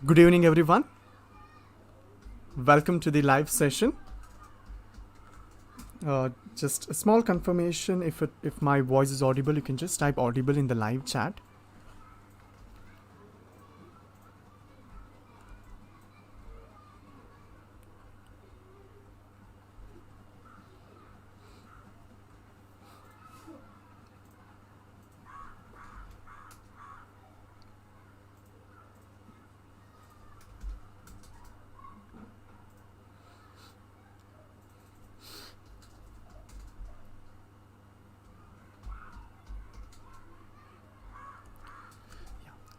Good evening, everyone. Welcome to the live session. Just a small confirmation. If my voice is audible, you can just type audible in the live chat.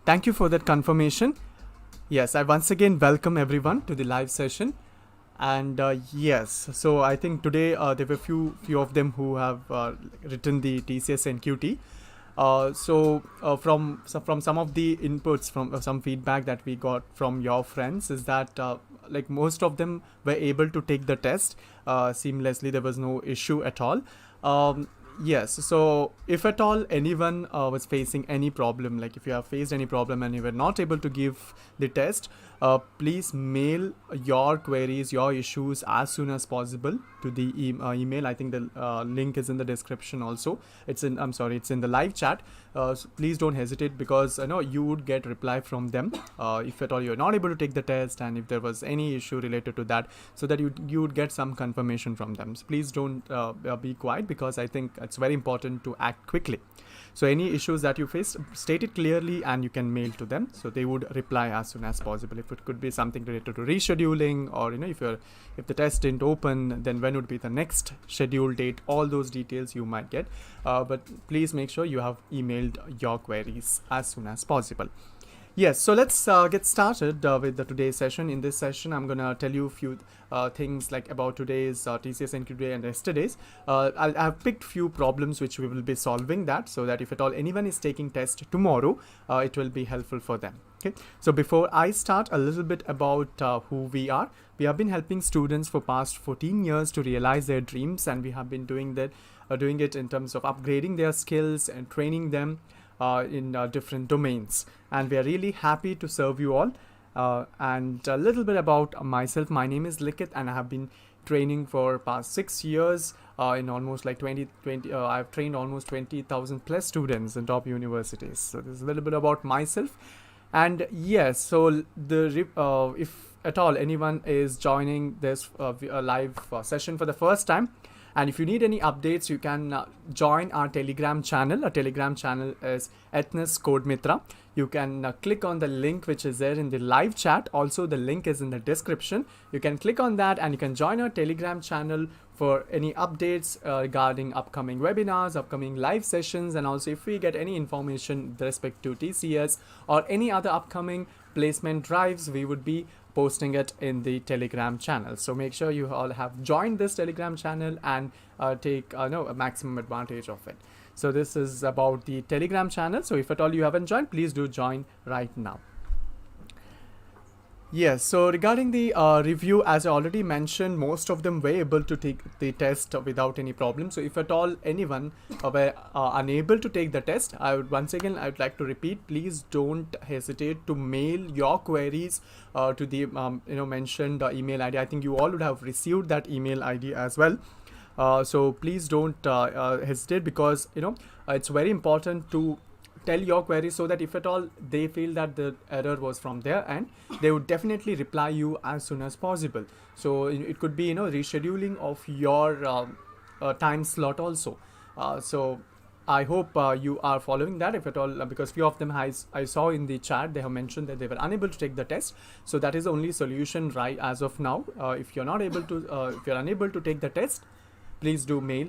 Thank you for that confirmation. Yes, I once again welcome everyone to the live session. And yes, so I think today there were few of them who have written the TCS NQT. From some of the inputs from some feedback that we got from your friends is that like most of them were able to take the test seamlessly. There was no issue at all. Yes, so if at all anyone was facing any problem, like if you have faced any problem and you were not able to give the test, please mail your queries, your issues as soon as possible to the email. I think the link is in the description also. It's in the live chat. So please don't hesitate, because I know you would get reply from them if at all you're not able to take the test, and if there was any issue related to that, so that you would get some confirmation from them. So please don't be quiet, because I think it's very important to act quickly. So any issues that you face, state it clearly and you can mail to them, so they would reply as soon as possible. If it could be something related to rescheduling, or if the test didn't open, then when would be the next scheduled date, all those details you might get. But please make sure you have emailed your queries as soon as possible. Yes, so let's get started with the today's session. In this session, I'm gonna tell you a few things like about today's TCS NQT and yesterday's. I've picked few problems which we will be solving, that so that if at all anyone is taking test tomorrow, it will be helpful for them. Okay. So before I start, a little bit about who we are. We have been helping students for past 14 years to realize their dreams, and we have been doing it in terms of upgrading their skills and training them in different domains. And we are really happy to serve you all. And a little bit about myself. My name is Likit, and I have been training for past 6 years in almost like 20. I've trained almost 20,000 plus students in top universities. So this is a little bit about myself. And yes, so if at all anyone is joining this live session for the first time, and if you need any updates, you can join our Telegram channel. Our Telegram channel is Ethnus Codemithra. You can click on the link which is there in the live chat. Also, the link is in the description. You can click on that and you can join our Telegram channel for any updates regarding upcoming webinars, upcoming live sessions, and also if we get any information with respect to TCS or any other upcoming placement drives, we would be posting it in the Telegram channel. So make sure you all have joined this Telegram channel and take a maximum advantage of it. So this is about the Telegram channel. So if at all you haven't joined, please do join right now. Yes, so regarding the review, as I already mentioned, most of them were able to take the test without any problem. So if at all anyone were unable to take the test, I would like to repeat, please don't hesitate to mail your queries to the mentioned email ID. I think you all would have received that email ID as well. So please don't hesitate, because it's very important to tell your query, so that if at all they feel that the error was from their end, they would definitely reply you as soon as possible. So it could be rescheduling of your time slot also. So I hope you are following that. If at all, because few of them I saw in the chat, they have mentioned that they were unable to take the test. So that is the only solution right as of now. If you're unable to take the test, please do mail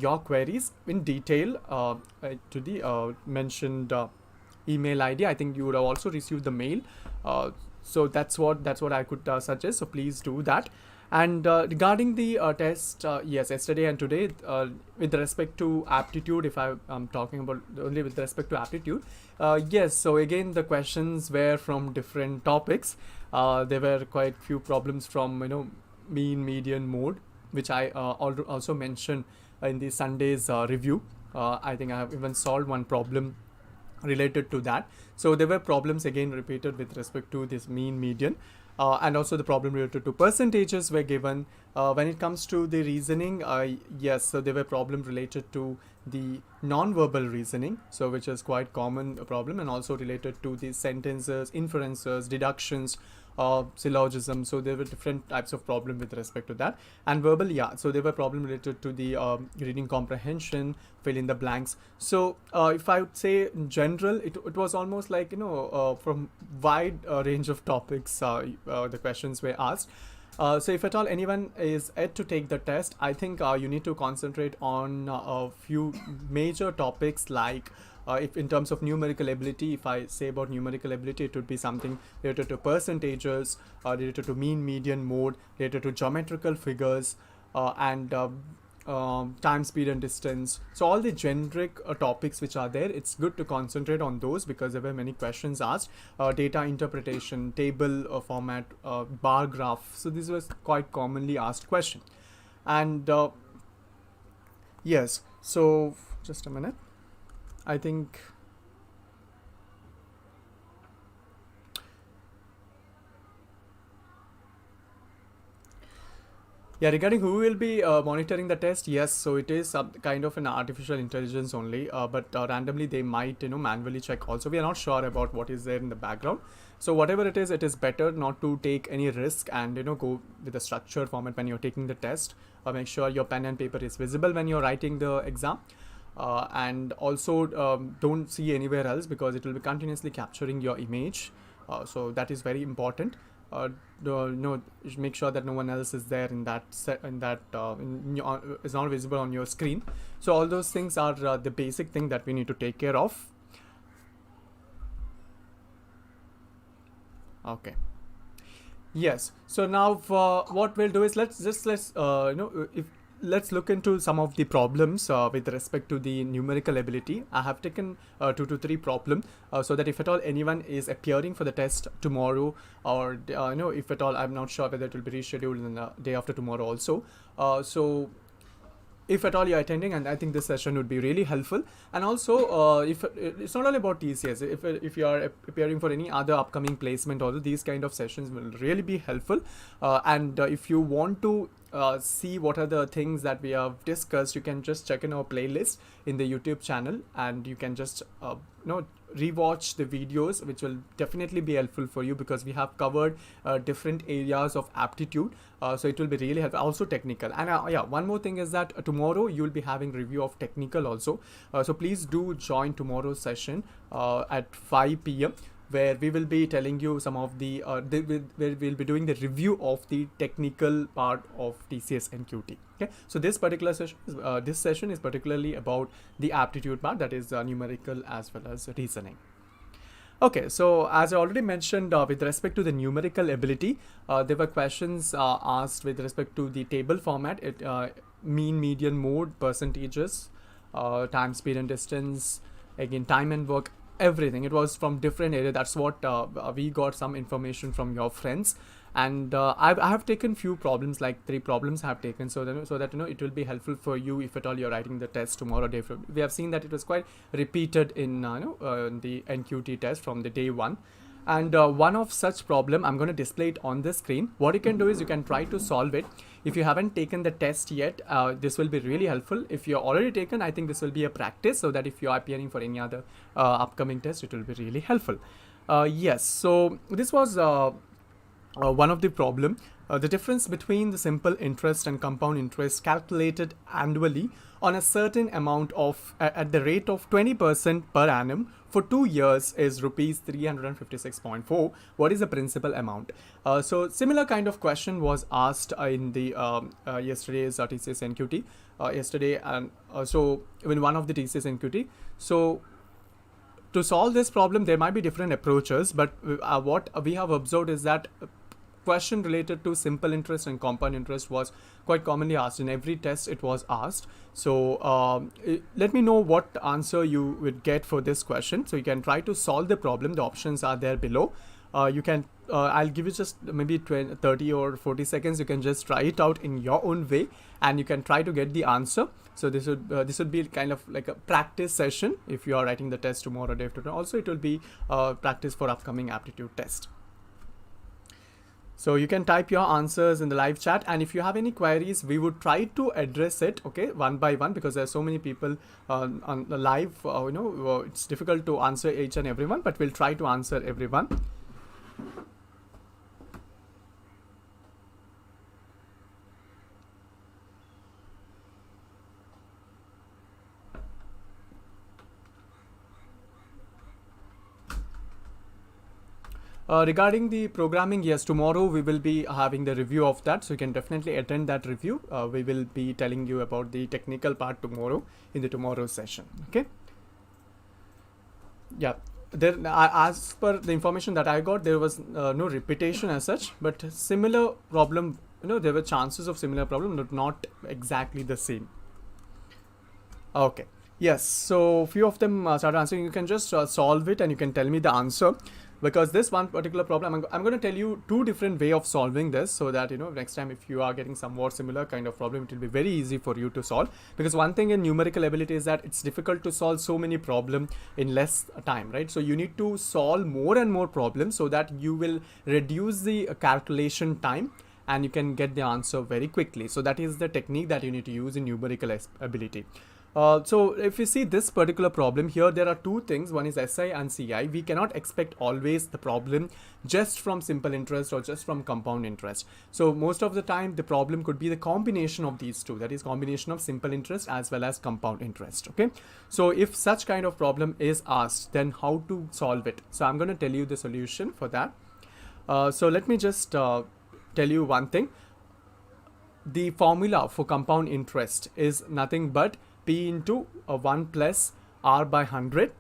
your queries in detail to the mentioned email ID. I think you would have also received the mail. So that's what I could suggest. So please do that. And regarding the test, yes, yesterday and today, with respect to aptitude, if I'm talking about only with respect to aptitude, yes. So again, the questions were from different topics. There were quite few problems from mean, median, mode, which I also mentioned in the Sunday's review. I think I have even solved one problem related to that. So there were problems again repeated with respect to this mean median, and also the problem related to percentages were given. When it comes to the reasoning, yes, so there were problems related to the non-verbal reasoning, so which is quite common problem, and also related to the sentences, inferences, deductions, syllogism. So there were different types of problem with respect to that. And verbal, yeah, so there were problem related to the reading comprehension, fill in the blanks. So if I would say in general, it was almost like, from wide range of topics the questions were asked. So if at all anyone is yet to take the test, I think you need to concentrate on a few major topics, like if in terms of numerical ability, if I say about numerical ability, it would be something related to percentages, related to mean, median, mode, related to geometrical figures, and time, speed, and distance. So all the generic topics which are there, it's good to concentrate on those because there were many questions asked. Data interpretation, table format, bar graph. So this was quite commonly asked question. And yes, so just a minute. I think yeah, regarding who will be monitoring the test, yes, so it is some kind of an artificial intelligence only, but randomly they might manually check also. We are not sure about what is there in the background. So whatever it is better not to take any risk and go with a structured format when you're taking the test. Make sure your pen and paper is visible when you're writing the exam. And also don't see anywhere else because it will be continuously capturing your image. So that is very important. Make sure that no one else is there in that is not visible on your screen. So all those things are the basic thing that we need to take care of. Okay. Yes. So now what we'll do is let's look into some of the problems with respect to the numerical ability. I have taken 2 to 3 problems so that if at all anyone is appearing for the test tomorrow, or if at all, I'm not sure whether it will be rescheduled in the day after tomorrow also. So if at all you're attending, and I think this session would be really helpful. And also if it's not only about TCS, if you are preparing for any other upcoming placement, also these kind of sessions will really be helpful. And if you want to see what are the things that we have discussed, you can just check in our playlist in the YouTube channel, and you can just rewatch the videos, which will definitely be helpful for you because we have covered different areas of aptitude. So it will be really helpful. Also technical. And yeah, one more thing is that tomorrow you will be having review of technical also. So please do join tomorrow's session at 5 p.m. where we will be telling you some of the where we'll be doing the review of the technical part of TCS NQT. Okay, so this particular session is particularly about the aptitude part, that is numerical as well as reasoning. Okay, so as I already mentioned, with respect to the numerical ability, there were questions asked with respect to the table format, mean, median, mode, percentages, time, speed, and distance, again time and work, everything. It was from different areas. That's what we got some information from your friends. And I have taken few problems, like 3 problems I have taken, so that it will be helpful for you if at all you're writing the test tomorrow. We have seen that it was quite repeated in the NQT test from the day 1. And one of such problem, I'm going to display it on the screen. What you can do is you can try to solve it. If you haven't taken the test yet, this will be really helpful. If you're already taken, I think this will be a practice, so that if you are appearing for any other upcoming test, it will be really helpful. Yes, so this was one of the problem. The difference between the simple interest and compound interest calculated annually on a certain amount of at the rate of 20% per annum for 2 years is rupees 356.4. What is the principal amount? So similar kind of question was asked in the yesterday's TCS NQT yesterday, and so in one of the TCS NQT. So to solve this problem, there might be different approaches, but what we have observed is that question related to simple interest and compound interest was quite commonly asked. In every test it was asked. So let me know what answer you would get for this question. So you can try to solve the problem. The options are there below. You can I'll give you just maybe 20, 30 or 40 seconds. You can just try it out in your own way, and you can try to get the answer. So this would be kind of like a practice session if you are writing the test tomorrow, day after tomorrow. Also, it will be practice for upcoming aptitude test. So you can type your answers in the live chat, and if you have any queries, we would try to address it, okay, one by one, because there's so many people on the live. It's difficult to answer each and everyone, but we'll try to answer everyone. Regarding the programming, yes, tomorrow we will be having the review of that, so you can definitely attend that review. We will be telling you about the technical part tomorrow in the tomorrow's session. Okay. Yeah. There, as per the information that I got, there was no repetition as such, but similar problem. There were chances of similar problem, but not exactly the same. Okay. Yes. So few of them started answering. You can just solve it, and you can tell me the answer. Because this one particular problem, I'm going to tell you two different way of solving this, so that next time if you are getting somewhat similar kind of problem, it will be very easy for you to solve. Because one thing in numerical ability is that it's difficult to solve so many problems in less time, right? So you need to solve more and more problems so that you will reduce the calculation time, and you can get the answer very quickly. So that is the technique that you need to use in numerical ability. So if you see this particular problem here, there are two things. One is SI and CI. We cannot expect always the problem just from simple interest or just from compound interest. So most of the time the problem could be the combination of these two, that is combination of simple interest as well as compound interest. Okay. So if such kind of problem is asked, then how to solve it? So I'm going to tell you the solution for that. So let me just tell you one thing. The formula for compound interest is nothing but P into 1 plus R by 100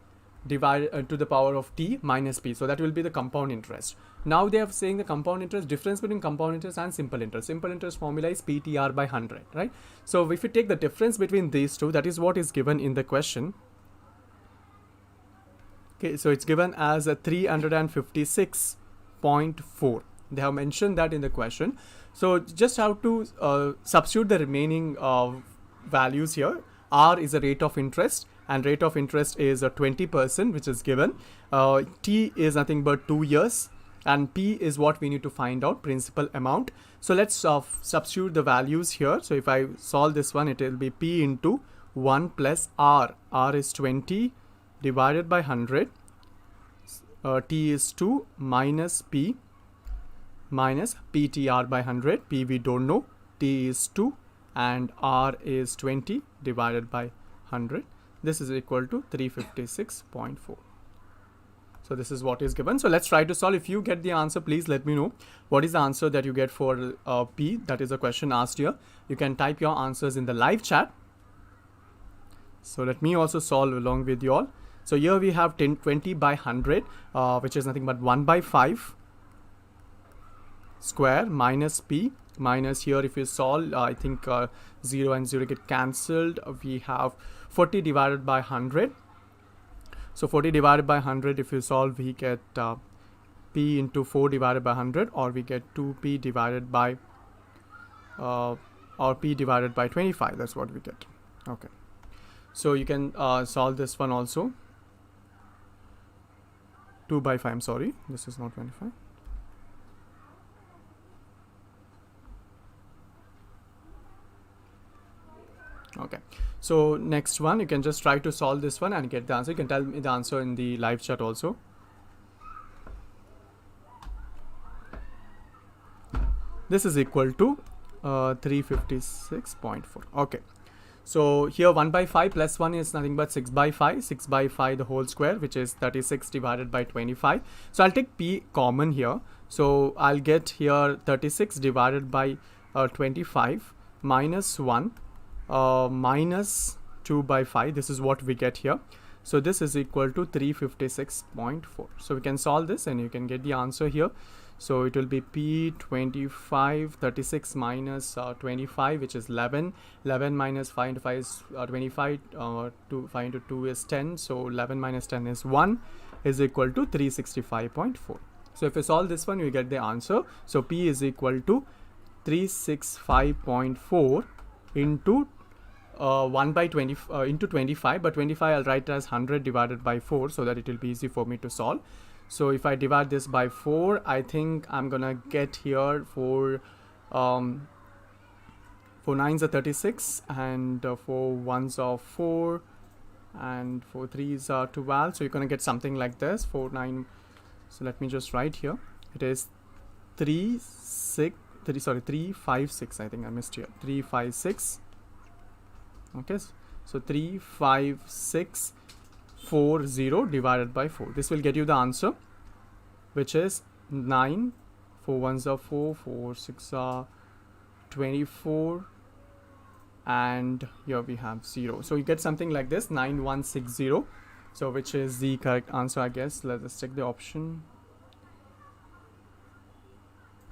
divided to the power of T minus P. So that will be the compound interest. Now they are saying the compound interest, difference between compound interest and simple interest. Simple interest formula is PTR by 100, right? So if you take the difference between these two, that is what is given in the question. Okay, so it's given as a 356.4. They have mentioned that in the question. So just have to substitute the remaining values here. R is a rate of interest, and rate of interest is a 20%, which is given. T is nothing but 2 years, and P is what we need to find out, principal amount. So let's substitute the values here. So if I solve this one, it will be P into 1 plus R. R is 20 divided by 100. T is 2 minus P minus PTR by 100. P we don't know. T is 2. And R is 20 divided by 100. This is equal to 356.4. So this is what is given. So let's try to solve. If you get the answer, please let me know what is the answer that you get for P. That is a question asked here. You can type your answers in the live chat. So let me also solve along with you all. So here we have 20 by 100, which is nothing but 1 by 5 square minus P. Minus here, if you solve, I think 0 and 0 get cancelled. We have 40 divided by 100. So 40 divided by 100, if you solve, we get P into 4 divided by 100, or we get 2P divided by or P divided by 25. That's what we get. Okay. So you can solve this one also. 2 by 5. I'm sorry, this is not 25. Okay, so next one, you can just try to solve this one and get the answer. You can tell me the answer in the live chat also. This is equal to 356.4. Okay, so here 1 by 5 plus 1 is nothing but 6 by 5. 6 by 5 the whole square, which is 36 divided by 25. So I'll take P common here. So I'll get here 36 divided by 25 minus 1. Minus 2 by 5. This is what we get here. So this is equal to 356.4. So we can solve this and you can get the answer here. So it will be P 25, 36 minus 25, which is 11. 11 minus 5 into 5 is 25. 5 into 2 is 10. So 11 minus 10 is 1, is equal to 365.4. So if you solve this one, you get the answer. So P is equal to 365.4 into 1 by 20 into 25, but 25 I'll write as 100 divided by 4 so that it will be easy for me to solve. So if I divide this by 4, I think I'm gonna get here for 9s are 36, and 4 1s are 4, and 4 3s are 12. So you're gonna get something like this, 4 9. So let me just write here. It is 3 5 6. I think I missed here. 3 5 6. Okay, so 35640 divided by 4. This will get you the answer, which is 9. 4 1s are 4, 4 6 are 24, and here we have 0. So you get something like this, 9160. So which is the correct answer, I guess. Let us check the option.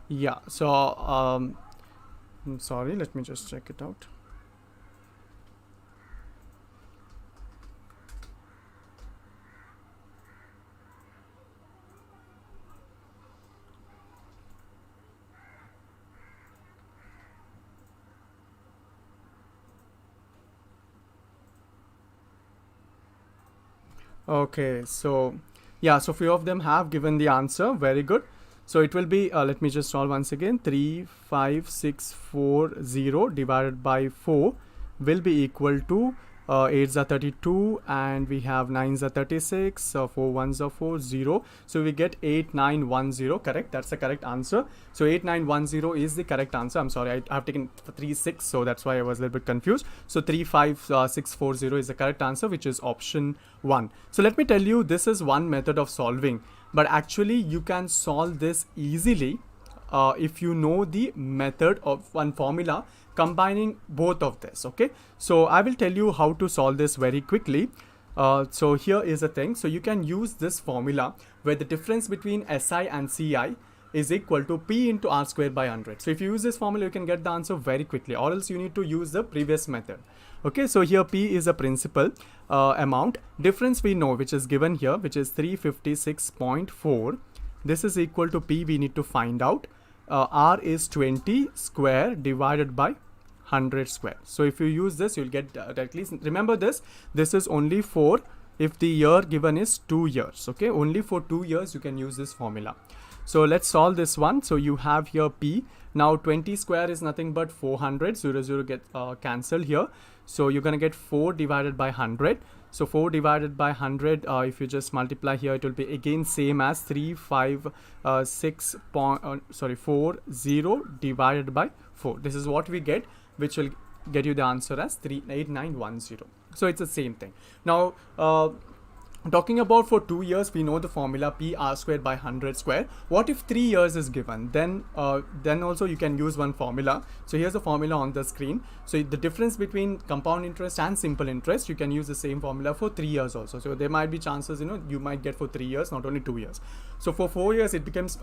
Yeah, so I'm sorry, let me just check it out. Okay, so yeah, so few of them have given the answer. Very good. So it will be, let me just solve once again. 35640 divided by 4 will be equal to 8s are 32, and we have 9s are 36, 4 1s are 4, 0. So we get 8910, correct? That's the correct answer. So 8910 is the correct answer. I'm sorry, I have taken 36, so that's why I was a little bit confused. So 35640 is the correct answer, which is option 1. So let me tell you, this is one method of solving, but actually you can solve this easily if you know the method of one formula combining both of this. Okay, so I will tell you how to solve this very quickly. So here is the thing. So you can use this formula where the difference between SI and CI is equal to P into R square by 100. So if you use this formula, you can get the answer very quickly, or else you need to use the previous method. Okay, so here P is a principal amount. Difference we know, which is given here, which is 356.4. This is equal to P, we need to find out. R is 20 square divided by 100 square. So if you use this, you'll get directly. Remember this is only for if the year given is 2 years. Okay, only for 2 years you can use this formula. So let's solve this one. So you have here P. Now 20 square is nothing but 400. 0 get cancelled here. So you're gonna get 4 divided by 100. So 4 divided by 100, if you just multiply here, it will be again same as 40 divided by 4. This is what we get, which will get you the answer as 38910. So it's the same thing. Now, talking about for 2 years, we know the formula P R square by 100 square. What if 3 years is given? Then also you can use one formula. So here's the formula on the screen. So the difference between compound interest and simple interest, you can use the same formula for 3 years also. So there might be chances, you might get for 3 years, not only 2 years. So for 4 years, it becomes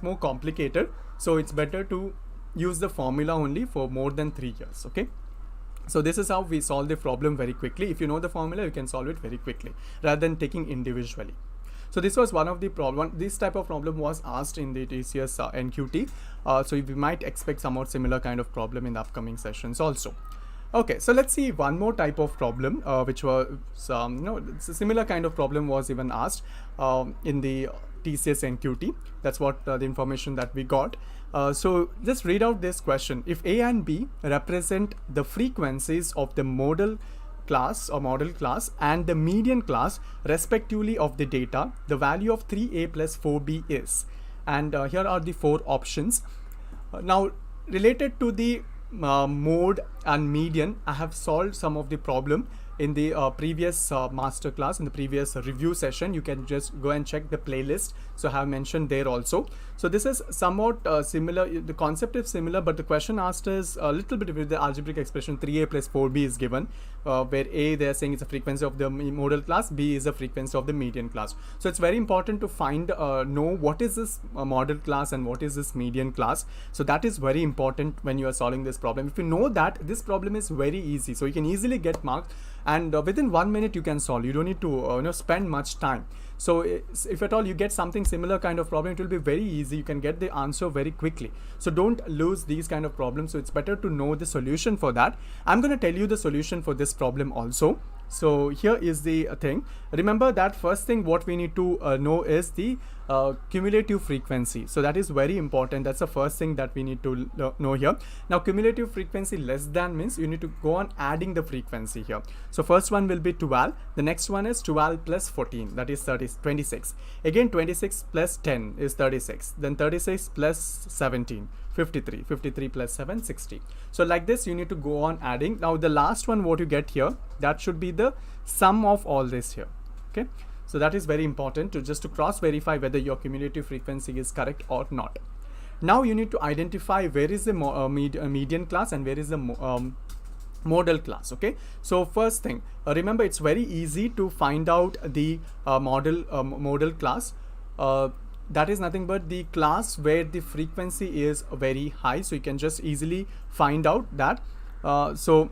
more complicated. So it's better to use the formula only for more than 3 years. Okay. So this is how we solve the problem very quickly. If you know the formula, you can solve it very quickly rather than taking individually. So this was one of the problem. This type of problem was asked in the TCS NQT. So we might expect somewhat similar kind of problem in the upcoming sessions also. Okay, so let's see one more type of problem, which was, it's a similar kind of problem was even asked in the TCS NQT. That's what the information that we got. So just read out this question. If A and B represent the frequencies of the modal class and the median class respectively of the data, the value of 3A plus 4B is. And here are the 4 options. Now related to the mode and median, I have solved some of the problem in the previous master class, in the previous review session. You can just go and check the playlist. So I have mentioned there also. So this is somewhat similar. The concept is similar, but the question asked is a little bit with the algebraic expression 3A plus 4B is given, where A they are saying it's a frequency of the modal class, B is a frequency of the median class. So it's very important to find know what is this modal class and what is this median class. So that is very important when you are solving this problem. If you know that, this problem is very easy, so you can easily get marks. and within 1 minute you can solve. You don't need to spend much time. So if at all you get something similar kind of problem, it will be very easy. You can get the answer very quickly. So don't lose these kind of problems. So it's better to know the solution for that. I'm going to tell you the solution for this problem also. So here is the thing. Remember that first thing what we need to know is the cumulative frequency. So that is very important. That's the first thing that we need to know here. Now cumulative frequency less than means you need to go on adding the frequency here. So first one will be 12. The next one is 12 plus 14, that is 26. Again 26 plus 10 is 36. Then 36 plus 17. 53 plus 7, 60. So like this you need to go on adding. Now the last one what you get here, that should be the sum of all this here. Okay, so that is very important to just to cross verify whether your cumulative frequency is correct or not. Now you need to identify where is the median class and where is the modal class. Okay, so first thing, remember it's very easy to find out the modal class. That is nothing but the class where the frequency is very high. So you can just easily find out that. So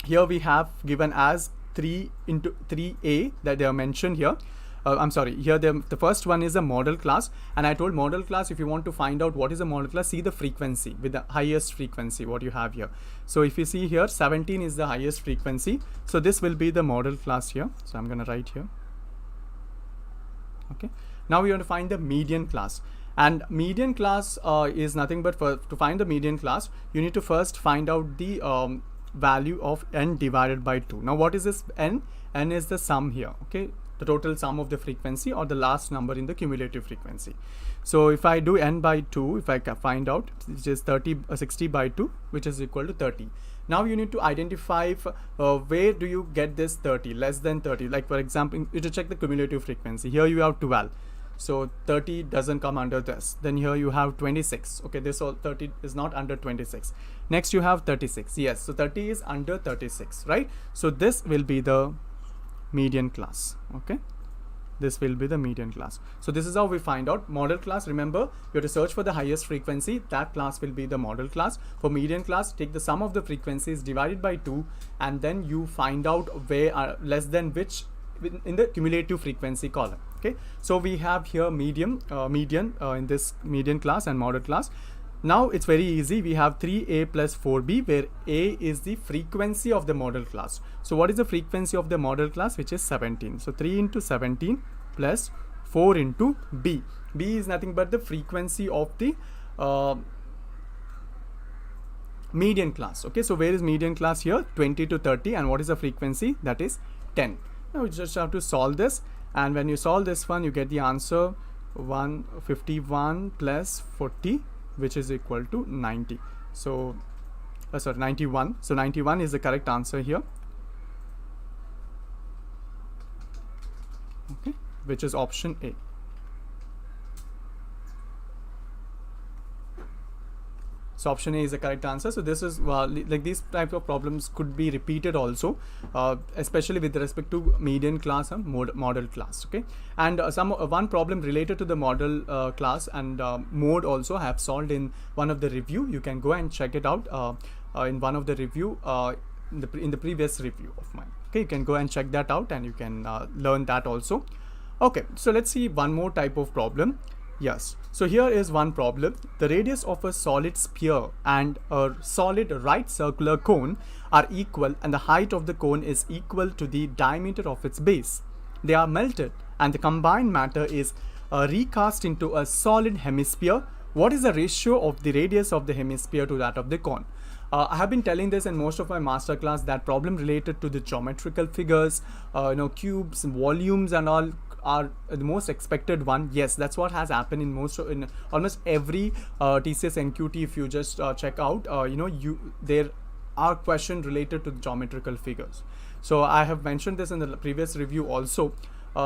here we have given as 3 into 3a that they are mentioned here. I'm sorry, here the first one is a modal class, and I told modal class, if you want to find out what is a modal class, see the frequency with the highest frequency what you have here. So if you see here 17 is the highest frequency, so this will be the modal class here. So I'm going to write here. Okay, now we want to find the median class, and median class is nothing but to find the median class you need to first find out the value of n divided by 2. Now what is this n? N is the sum here. Okay, the total sum of the frequency or the last number in the cumulative frequency. So if I do n by 2, if I find out, it is 60 by 2, which is equal to 30. Now you need to identify where do you get this 30, less than 30. Like for example, you to check the cumulative frequency. Here you have 12. So 30 doesn't come under this. Then here you have 26. Okay, this all 30 is not under 26. Next you have 36. Yes, so 30 is under 36, right? So this will be the median class. Okay, this will be the median class. So this is how we find out modal class. Remember, you have to search for the highest frequency. That class will be the modal class. For median class, take the sum of the frequencies divided by 2, and then you find out where are less than which in the cumulative frequency column. Okay, so we have here median in this median class and modal class. Now it's very easy. We have 3a plus 4b, where a is the frequency of the modal class. So what is the frequency of the modal class, which is 17? So 3 into 17 plus 4 into b. B is nothing but the frequency of the median class. Okay, so where is median class here? 20 to 30, and what is the frequency? That is 10. Now you just have to solve this, and when you solve this one, you get the answer 151 plus 40, which is equal to 90. So 91. So 91 is the correct answer here. Okay, which is option A. So option A is the correct answer. So this is like these type of problems could be repeated also, especially with respect to median class and modal class. Okay, and one problem related to the modal class and mode also I have solved in one of the review. You can go and check it out in one of the review in the previous review of mine. Okay, you can go and check that out, and you can learn that also. Okay, so let's see one more type of problem. Yes, so here is one problem. The radius of a solid sphere and a solid right circular cone are equal, and the height of the cone is equal to the diameter of its base. They are melted, and the combined matter is recast into a solid hemisphere. What is the ratio of the radius of the hemisphere to that of the cone? I have been telling this in most of my masterclass, that problem related to the geometrical figures, cubes, volumes and all are the most expected one. Yes, that's what has happened in almost every TCS NQT. If you just check out, there are questions related to the geometrical figures. So I have mentioned this in the previous review also.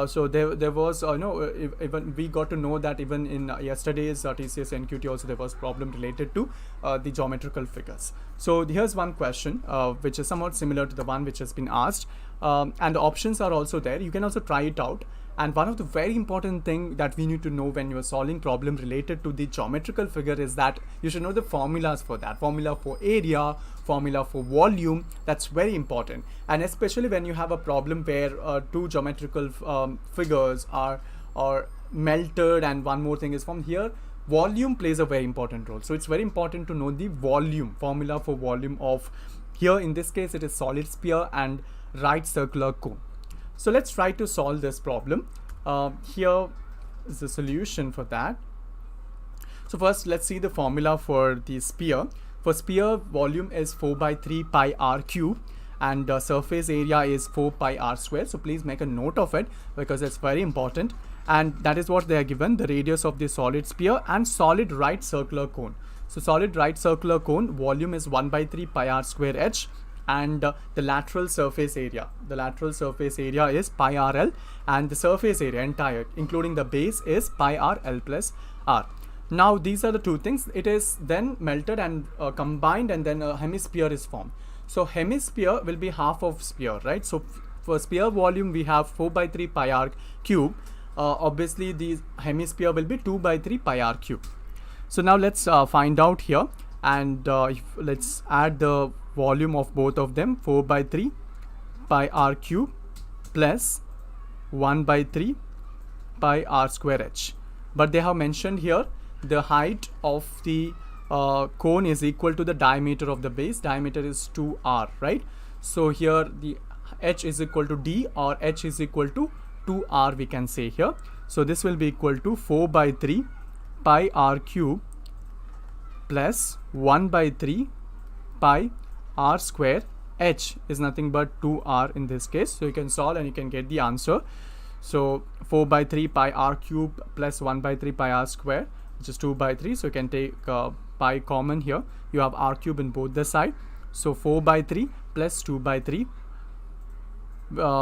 So there was even we got to know that even in yesterday's TCS NQT also there was problem related to the geometrical figures. So here's one question which is somewhat similar to the one which has been asked. and the options are also there. You can also try it out. And one of the very important thing that we need to know when you are solving problem related to the geometrical figure is that you should know the formulas for that. Formula for area, formula for volume, that's very important. And especially when you have a problem where two geometrical figures are melted and one more thing is formed here, volume plays a very important role. So it's very important to know the volume, formula for volume of, here in this case it is solid sphere and right circular cone. So let's try to solve this problem. Here is the solution for that. So first let's see the formula for the sphere. For sphere, volume is 4 by 3 pi r cube and surface area is 4 pi r square. So please make a note of it because it's very important. And that is what they are given, the radius of the solid sphere and solid right circular cone. So solid right circular cone volume is 1 by 3 pi r square h, and the lateral surface area. The lateral surface area is pi rl, and the surface area entire, including the base, is pi rl plus r. Now these are the two things. It is then melted and combined, and then a hemisphere is formed. So hemisphere will be half of sphere, right? So for sphere volume we have 4 by 3 pi r cube. Obviously the hemisphere will be 2 by 3 pi r cube. So now let's find out here, and let's add the volume of both of them. 4 by 3 pi r cube plus 1 by 3 pi r square h. But they have mentioned here the height of the cone is equal to the diameter of the base. Diameter is 2r, right? So here the h is equal to d, or h is equal to 2r, we can say here. So this will be equal to 4 by 3 pi r cube plus 1 by 3 pi r square. H is nothing but 2r in this case. So you can solve and you can get the answer. So 4 by 3 pi r cube plus 1 by 3 pi r square, which is 2 by 3. So you can take pi common here. You have r cube in both the side. So 4 by 3 plus 2 by 3,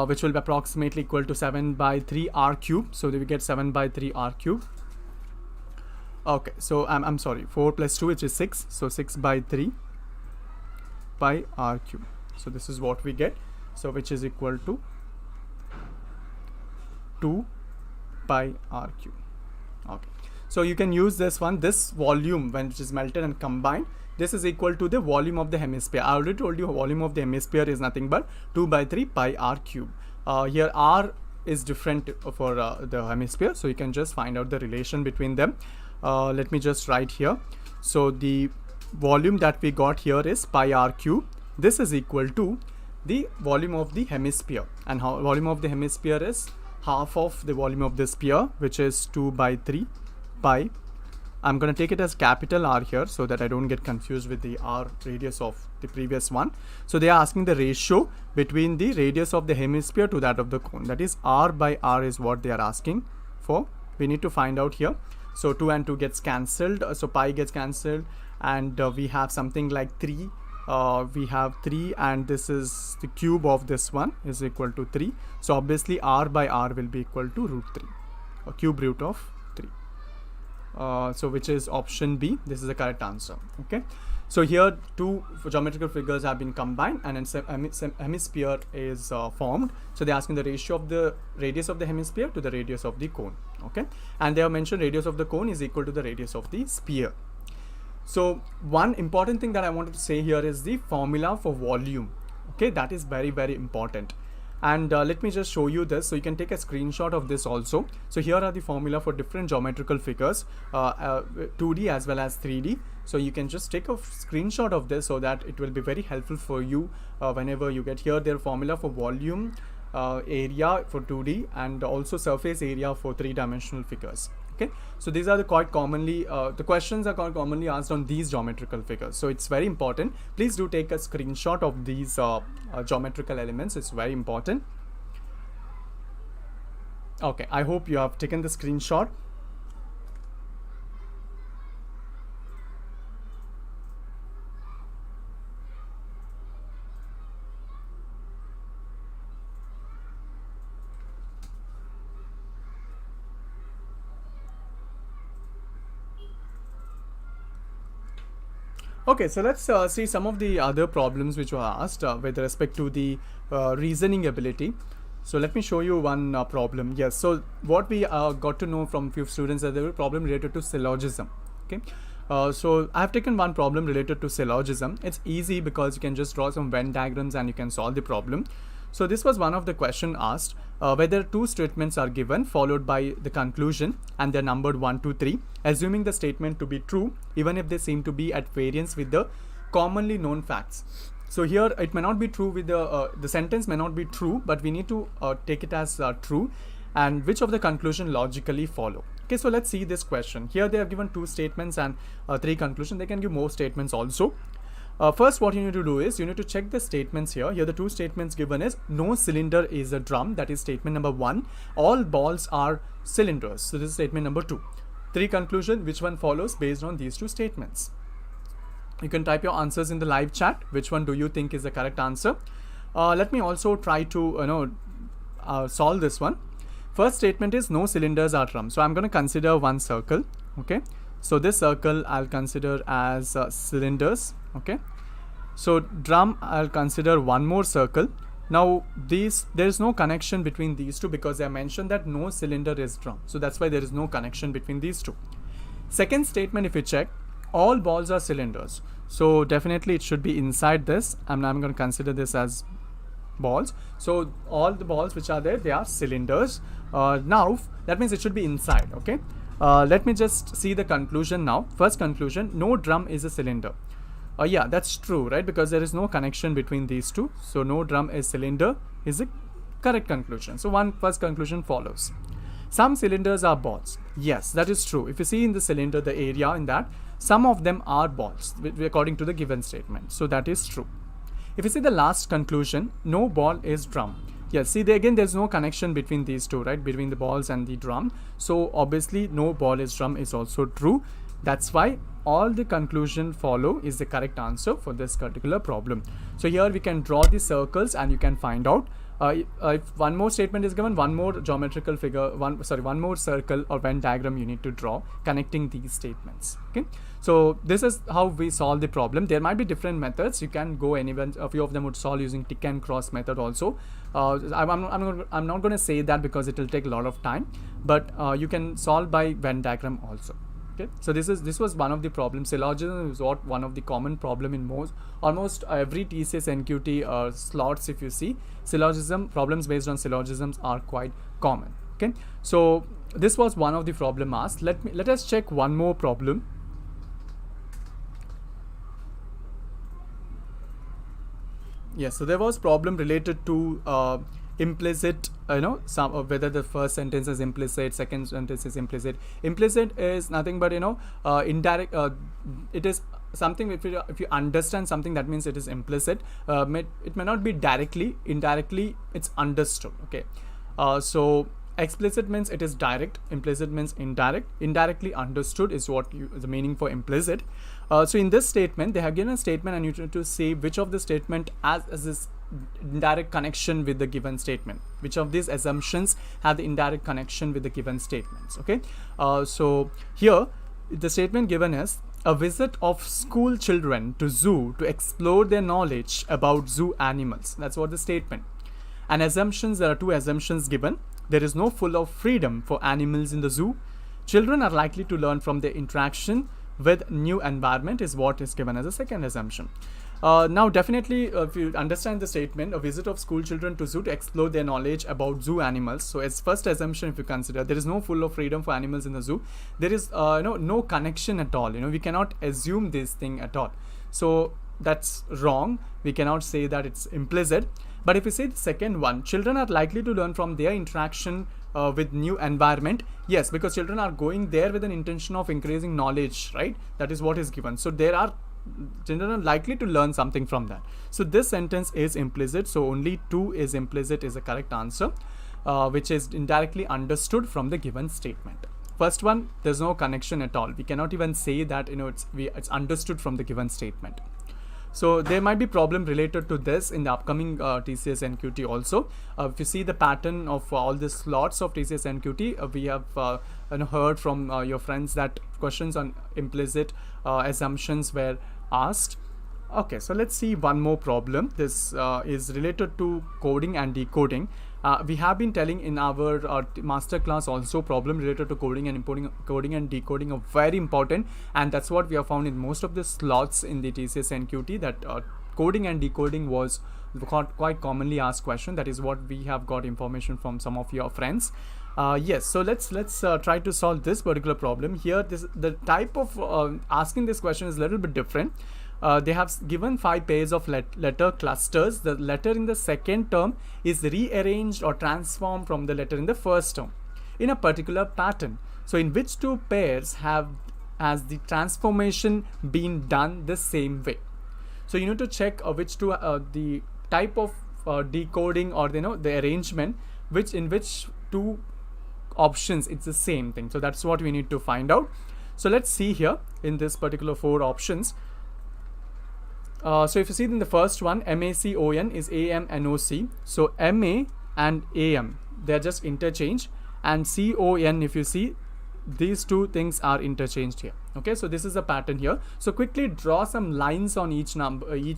which will be approximately equal to 7 by 3 r cube. So we get 7 by 3 r cube. Okay, so I'm sorry, 4 plus 2, which is 6. So 6 by 3 pi r cube. So this is what we get. So which is equal to 2 pi r cube. Okay, so you can use this one. This volume, when it is melted and combined, this is equal to the volume of the hemisphere. I already told you volume of the hemisphere is nothing but 2 by 3 pi r cube. Here r is different for the hemisphere, so you can just find out the relation between them. Let me just write here. So the volume that we got here is pi r cube. This is equal to the volume of the hemisphere, and volume of the hemisphere is half of the volume of the sphere, which is 2 by 3 pi. I'm going to take it as capital R here so that I don't get confused with the r radius of the previous one. So they are asking the ratio between the radius of the hemisphere to that of the cone. That is r by r is what they are asking for. We need to find out here. So 2 and 2 gets cancelled. So pi gets cancelled, and we have something like 3. We have 3, and this is the cube of this one is equal to 3. So obviously r by r will be equal to root 3, or cube root of 3. So which is option B. This is the correct answer. Okay, so here two geometrical figures have been combined, and a hemisphere is formed. So they're asking the ratio of the radius of the hemisphere to the radius of the cone. Okay, and they have mentioned radius of the cone is equal to the radius of the sphere. So one important thing that I wanted to say here is the formula for volume. Okay, that is very, very important. And let me just show you this. So you can take a screenshot of this also. So here are the formula for different geometrical figures, 2D as well as 3D. So you can just take a screenshot of this so that it will be very helpful for you whenever you get here. Their formula for volume, area for 2D, and also surface area for 3-dimensional figures. Okay, so these are the quite commonly the questions are quite commonly asked on these geometrical figures. So it's very important. Please do take a screenshot of these geometrical elements. It's very important. Okay, I hope you have taken the screenshot. Okay, so let's see some of the other problems which were asked with respect to the reasoning ability. So let me show you one problem. Yes, so what we got to know from few students that there was a problem related to syllogism. Okay, so I have taken one problem related to syllogism. It's easy because you can just draw some Venn diagrams and you can solve the problem. So this was one of the question asked, whether two statements are given followed by the conclusion and they're numbered 1, 2, 3, assuming the statement to be true even if they seem to be at variance with the commonly known facts. So here it may not be true with the sentence may not be true, but we need to take it as true, and which of the conclusion logically follow. Okay, so let's see this question. Here they have given two statements and three conclusions. They can give more statements also. First, what you need to do is you need to check the statements here. Here the two statements given is no cylinder is a drum. That is statement number 1. All balls are cylinders. So this is statement number 2. Three conclusion, which one follows based on these two statements? You can type your answers in the live chat. Which one do you think is the correct answer? Let me also try to solve this one. First statement is no cylinders are drum. So I'm going to consider one circle. Okay. So this circle I'll consider as cylinders. Okay. So drum I'll consider one more circle. Now there is no connection between these two because I mentioned that no cylinder is drum. So that's why there is no connection between these two. Second statement, if you check, all balls are cylinders. So definitely it should be inside this, and I'm going to consider this as balls. So all the balls which are there, they are cylinders. Now that means it should be inside. Okay. Let me just see the conclusion now. First conclusion, no drum is a cylinder. Yeah, that's true, right? Because there is no connection between these two. So no drum is cylinder is the correct conclusion. So first conclusion follows. Some cylinders are balls. Yes, that is true. If you see in the cylinder, the area in that, some of them are balls according to the given statement. So that is true. If you see the last conclusion, no ball is drum. Yes, see again there's no connection between these two, right? Between the balls and the drum. So obviously no ball is drum is also true. That's why all the conclusion follow is the correct answer for this particular problem. So here we can draw the circles and you can find out if one more statement is given, one more geometrical figure, one more circle or Venn diagram you need to draw connecting these statements. Okay, so this is how we solve the problem. There might be different methods. You can go anywhere. A few of them would solve using tick and cross method also. I'm not going to say that because it will take a lot of time, but you can solve by Venn diagram also. Okay, so this was one of the problems. Syllogism is one of the common problem in almost every TCS NQT slots. If you see, syllogism problems based on syllogisms are quite common. Okay, so this was one of the problem asked. Let us check one more problem. Yes, so there was problem related to implicit, whether the first sentence is implicit, second sentence is implicit. Implicit is nothing but indirect. It is something if you understand something, that means it is implicit. It may not be directly. Indirectly it's understood. Okay, so explicit means it is direct, implicit means indirect. Indirectly understood is what the meaning for implicit. So in this statement they have given a statement and you need to say which of the statement as this indirect connection with the given statement. Which of these assumptions have the indirect connection with the given statements? Okay, so here the statement given is a visit of school children to zoo to explore their knowledge about zoo animals. That's what the statement. And assumptions, there are two assumptions given. There is no full of freedom for animals in the zoo. Children are likely to learn from their interaction with new environment is what is given as a second assumption. Now definitely if you understand the statement, a visit of school children to zoo to explore their knowledge about zoo animals. So as first assumption, if you consider there is no full of freedom for animals in the zoo, there is no connection at all. We cannot assume this thing at all. So that's wrong. We cannot say that it's implicit. But if you say the second one, children are likely to learn from their interaction with new environment. Yes, because children are going there with an intention of increasing knowledge, right? That is what is given. So children are likely to learn something from that. So this sentence is implicit. So only 2 is implicit is the correct answer, which is indirectly understood from the given statement. First one, there's no connection at all. We cannot even say that it's understood from the given statement. So there might be problem related to this in the upcoming TCS NQT also. If you see the pattern of all the slots of TCS NQT, we have heard from your friends that questions on implicit assumptions were asked. Okay, so let's see one more problem. This is related to coding and decoding. We have been telling in our master class also problem related to coding and coding and decoding are very important, and that's what we have found in most of the slots in the TCS NQT, that coding and decoding was quite commonly asked question. That is what we have got information from some of your friends. Yes, so let's try to solve this particular problem here. The type of asking this question is a little bit different. They have given 5 pairs of letter clusters. The letter in the second term is rearranged or transformed from the letter in the first term in a particular pattern. So in which 2 pairs has the transformation been done the same way? So you need to check which 2 the type of decoding, or the arrangement in which 2 options it's the same thing. So that's what we need to find out. So let's see here in this particular 4 options. So if you see in the first one, MACON is AMNOC. So MA and AM, they're just interchanged, and CON, if you see, these 2 things are interchanged here. Okay, so this is a pattern here. So quickly draw some lines on each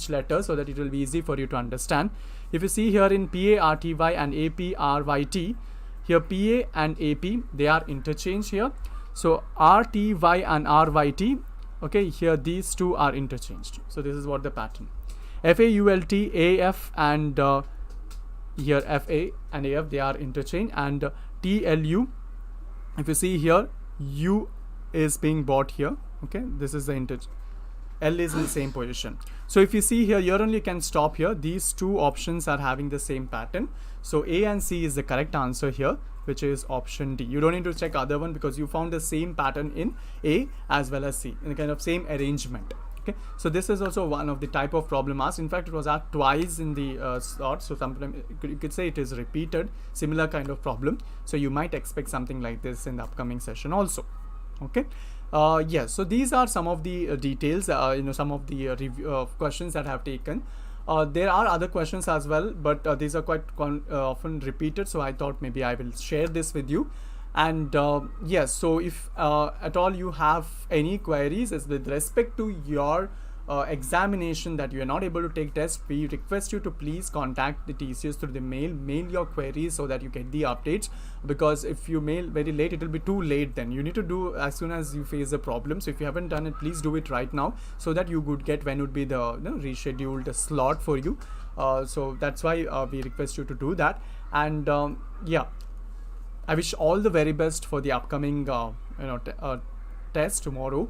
letter so that it will be easy for you to understand. If you see here in PARTY and APRYT, here PA and AP, they are interchanged here. So RTY and RYT, okay, here these 2 are interchanged. So this is what the pattern. FAULT, AF and here FA and AF, they are interchanged, and TLU, if you see here, U is being brought here. Okay, this is the interchange. L is in the same position. So if you see here only you can stop here. These 2 options are having the same pattern. So A and C is the correct answer here, which is option D. You don't need to check other one because you found the same pattern in A as well as C, in the kind of same arrangement. Okay, so this is also one of the type of problem asked. In fact, it was asked twice in the slot, so sometimes you could say it is repeated, similar kind of problem. So you might expect something like this in the upcoming session also. Okay, yes, so these are some of the details, some of the review questions that I have taken. There are other questions as well, but these are quite often repeated, so I thought maybe I will share this with you. And yes, so if at all you have any queries as with respect to your examination that you are not able to take test, we request you to please contact the TCS through the mail your queries so that you get the updates, because if you mail very late, it will be too late. Then you need to do as soon as you face a problem. So if you haven't done it, please do it right now so that you would get when would be the rescheduled slot for you. So that's why we request you to do that. And yeah, I wish all the very best for the upcoming test tomorrow.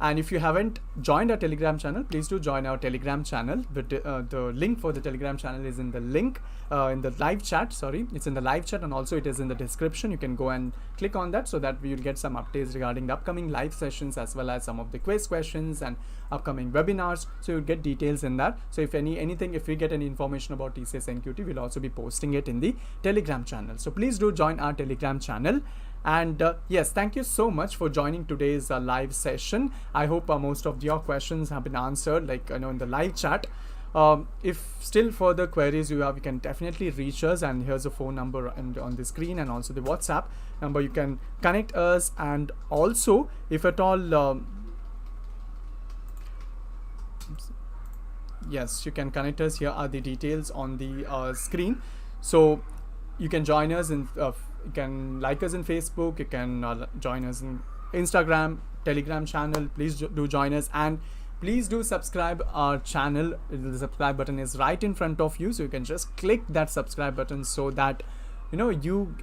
And if you haven't joined our Telegram channel, please do join our Telegram channel. The link for the Telegram channel is in the link in the live chat. Sorry, it's in the live chat, and also it is in the description. You can go and click on that so that we will get some updates regarding the upcoming live sessions as well as some of the quiz questions and upcoming webinars. So you'll get details in that. So if if we get any information about TCS NQT, we'll also be posting it in the Telegram channel. So please do join our Telegram channel. And yes, thank you so much for joining today's live session. I hope most of your questions have been answered, like in the live chat. If still further queries you have, you can definitely reach us, and here's a phone number on the screen, and also the WhatsApp number. You can connect us, and also if at all yes, you can connect us. Here are the details on the screen. So you can join us in you can like us in Facebook, you can join us in Instagram, Telegram channel. Please do join us, and please do subscribe our channel. The subscribe button is right in front of you, so you can just click that subscribe button so that you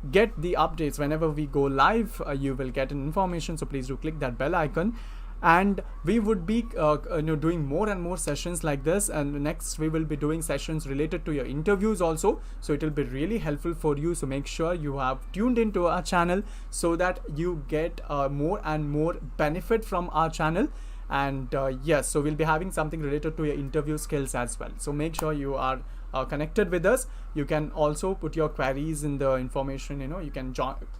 get the updates whenever we go live. You will get an information, so please do click that bell icon. And we would be doing more and more sessions like this, and next we will be doing sessions related to your interviews also, so it will be really helpful for you. So make sure you have tuned into our channel so that you get more and more benefit from our channel. And yes, so we'll be having something related to your interview skills as well, so make sure you are connected with us. You can also put your queries in the information. You can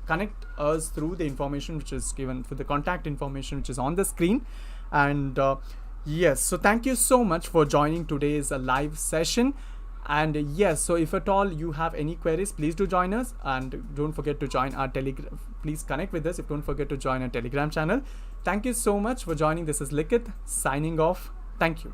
connect us through the information which is given, for the contact information which is on the screen. And yes, so thank you so much for joining today's live session. And yes, so if at all you have any queries, please do join us, and don't forget to join our Telegram. Please connect with us. If don't forget to join our Telegram channel. Thank you so much for joining. This is Likith signing off. Thank you.